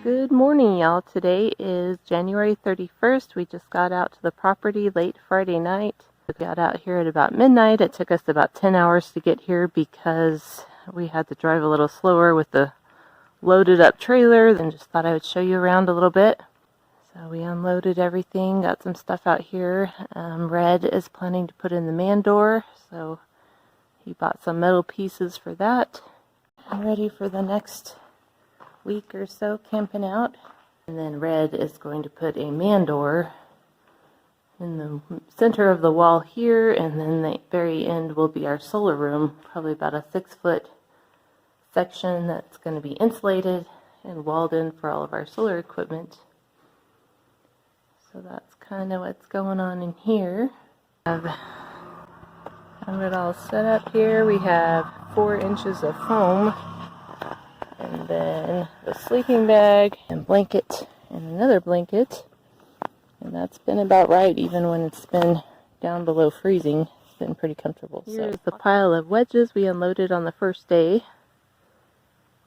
Good morning, y'all. Today is January 31st. We just got out to the property late Friday night. We got out here at about midnight. It took us about 10 hours to get here because we had to drive a little slower with the loaded up trailer. Then just thought I would show you around a little bit. So we unloaded everything, got some stuff out here. Red is planning to put in the man door, so he bought some metal pieces for that. I'm ready for the next week or so camping out. And then Red is going to put a man door in the center of the wall here, and then the very end will be our solar room, probably about a 6-foot section that's going to be insulated and walled in for all of our solar equipment. So that's kind of what's going on in here. Have it all set up here. We have 4 inches of foam, and then the sleeping bag and blanket and another blanket, and that's been about right even when it's been down below freezing. It's been pretty comfortable. Here's the pile of wedges we unloaded on the first day.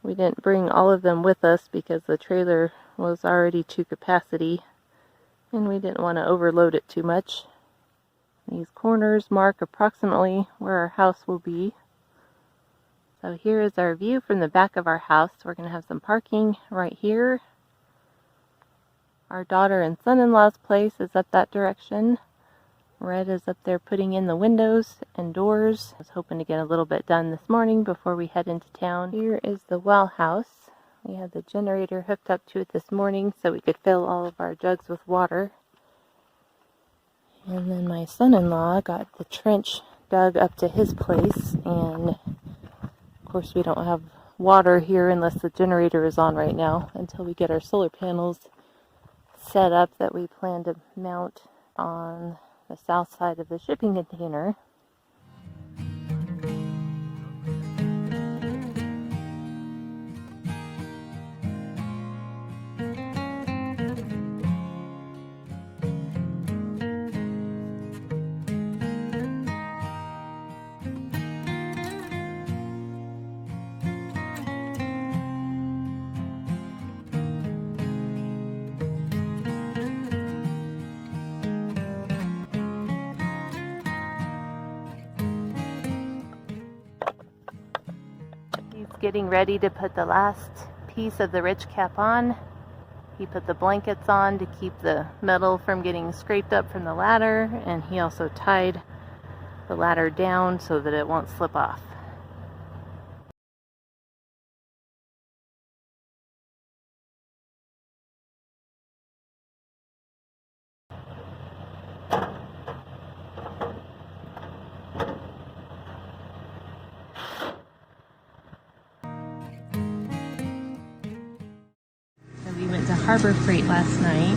We didn't bring all of them with us because the trailer was already to capacity and we didn't want to overload it too much. These corners mark approximately where our house will be. So here is our view from the back of our house. We're going to have some parking right here. Our daughter and son-in-law's place is up that direction. Red is up there putting in the windows and doors. I was hoping to get a little bit done this morning before we head into town. Here is the well house. We had the generator hooked up to it this morning so we could fill all of our jugs with water. And then my son-in-law got the trench dug up to his place, and of course we don't have water here unless the generator is on right now until we get our solar panels set up that we plan to mount on the south side of the shipping container. Getting ready to put the last piece of the ridge cap on. He put the blankets on to keep the metal from getting scraped up from the ladder, and he also tied the ladder down so that it won't slip off. We went to Harbor Freight last night,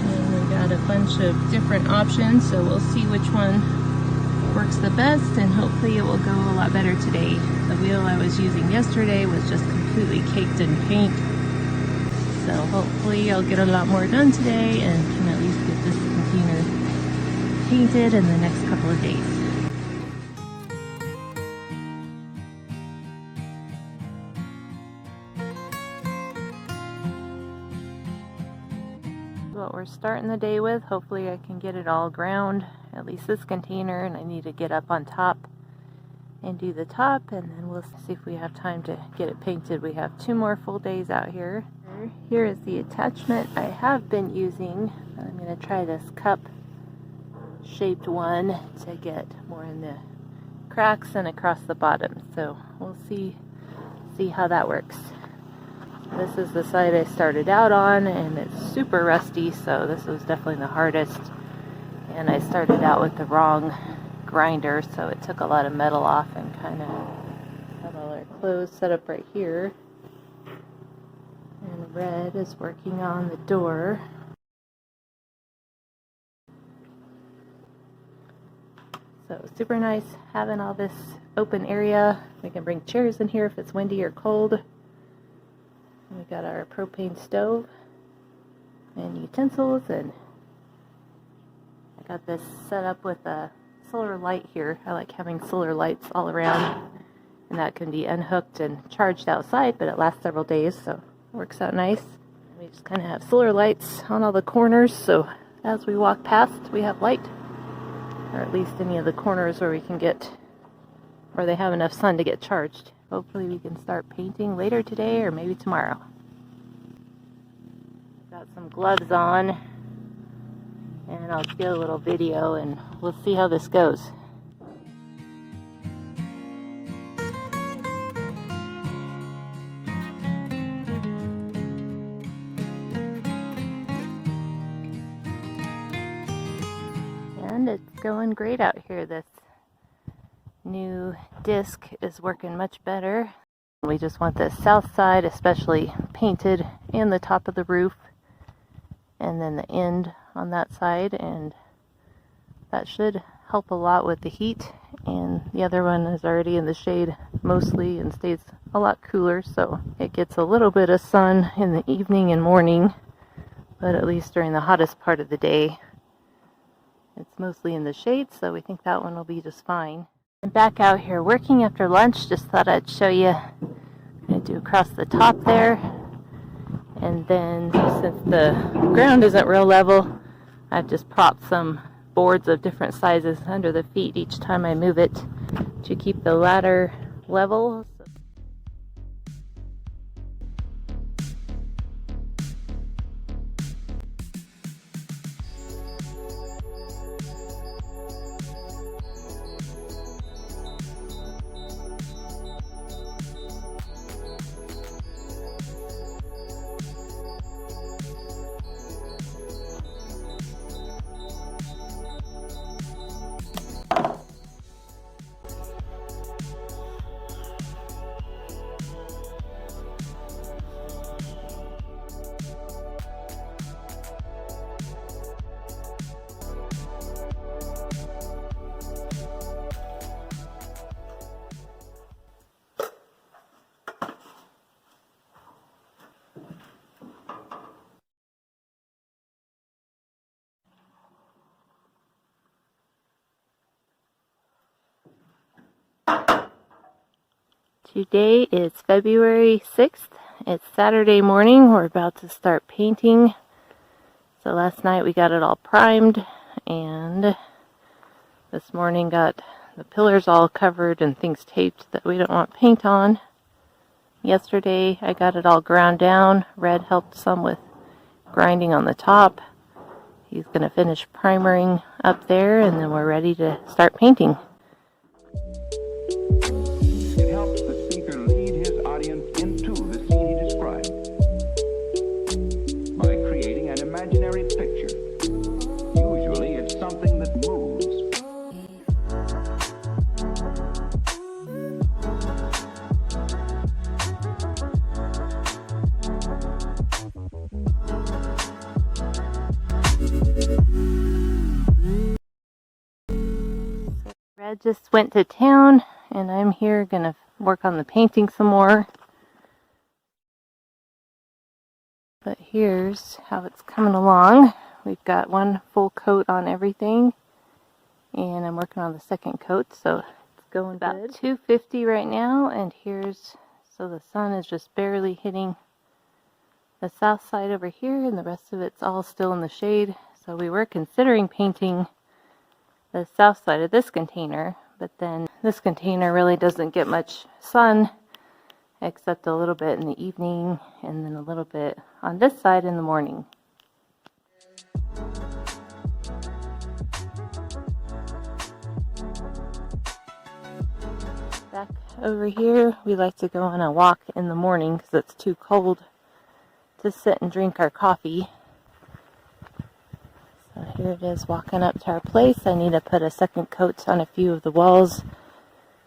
and we got a bunch of different options, so we'll see which one works the best, and hopefully it will go a lot better today. The wheel I was using yesterday was just completely caked in paint, so hopefully I'll get a lot more done today and can at least get this container painted in the next couple of days. What we're starting the day with. Hopefully I can get it all ground, at least this container, and I need to get up on top and do the top, and then we'll see if we have time to get it painted. We have 2 more full days out here. Here is the attachment I have been using. I'm going to try this cup shaped one to get more in the cracks and across the bottom, so we'll see how that works. This is the side I started out on, and it's super rusty, so this was definitely the hardest. And I started out with the wrong grinder, so it took a lot of metal off, and kind of had all our clothes set up right here. And Red is working on the door. So super nice having all this open area. We can bring chairs in here if it's windy or cold. We got our propane stove and utensils, and I got this set up with a solar light here. I like having solar lights all around, and that can be unhooked and charged outside, but it lasts several days, so Works out nice. We just kind of have solar lights on all the corners, so as we walk past, we have light. Or at least any of the corners where we can get, where they have enough sun to get charged. Hopefully we can start painting later today or maybe tomorrow. Got some gloves on, and I'll get a little video and we'll see how this goes. And it's going great out here. This new disc is working much better. We just want the south side especially painted and the top of the roof and then the end on that side, and that should help a lot with the heat. And the other one is already in the shade mostly and stays a lot cooler, so it gets a little bit of sun in the evening and morning, but at least during the hottest part of the day it's mostly in the shade, so we think that one will be just fine. I'm back out here working after lunch. Just thought I'd show you. I'm going to do across the top there, and then since the ground isn't real level, I've just propped some boards of different sizes under the feet each time I move it to keep the ladder level. Today is February 6th. It's Saturday morning. We're about to start painting. So last night we got it all primed, and this morning got the pillars all covered and things taped that we don't want paint on. Yesterday I got it all ground down. Red helped some with grinding on the top. He's going to finish primering up there, and then we're ready to start painting. It helps the speaker lead his audience into the scene he described by creating an imaginary picture. Usually it's something that moves. Red just went to town, and I'm here gonna work on the painting some more. But here's how it's coming along. We've got one full coat on everything, and I'm working on the second coat, so it's going about good. 250 right now, and so the sun is just barely hitting the south side over here, and the rest of it's all still in the shade. So we were considering painting the south side of this container, but then this container really doesn't get much sun except a little bit in the evening and then a little bit on this side in the morning. Back over here, we like to go on a walk in the morning because it's too cold to sit and drink our coffee. So here it is, walking up to our place. I need to put a second coat on a few of the walls.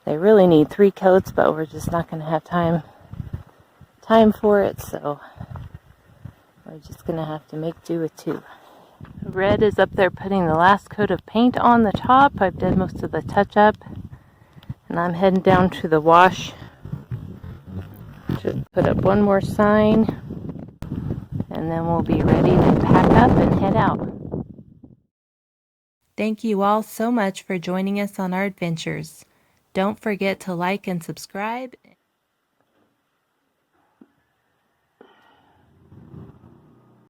They really need 3 coats, but we're just not going to have time for it, so we're just going to have to make do with 2. Red is up there putting the last coat of paint on the top. I've done most of the touch-up, and I'm heading down to the wash to put up one more sign, and then we'll be ready to pack up and head out. Thank you all so much for joining us on our adventures. Don't forget to like and subscribe,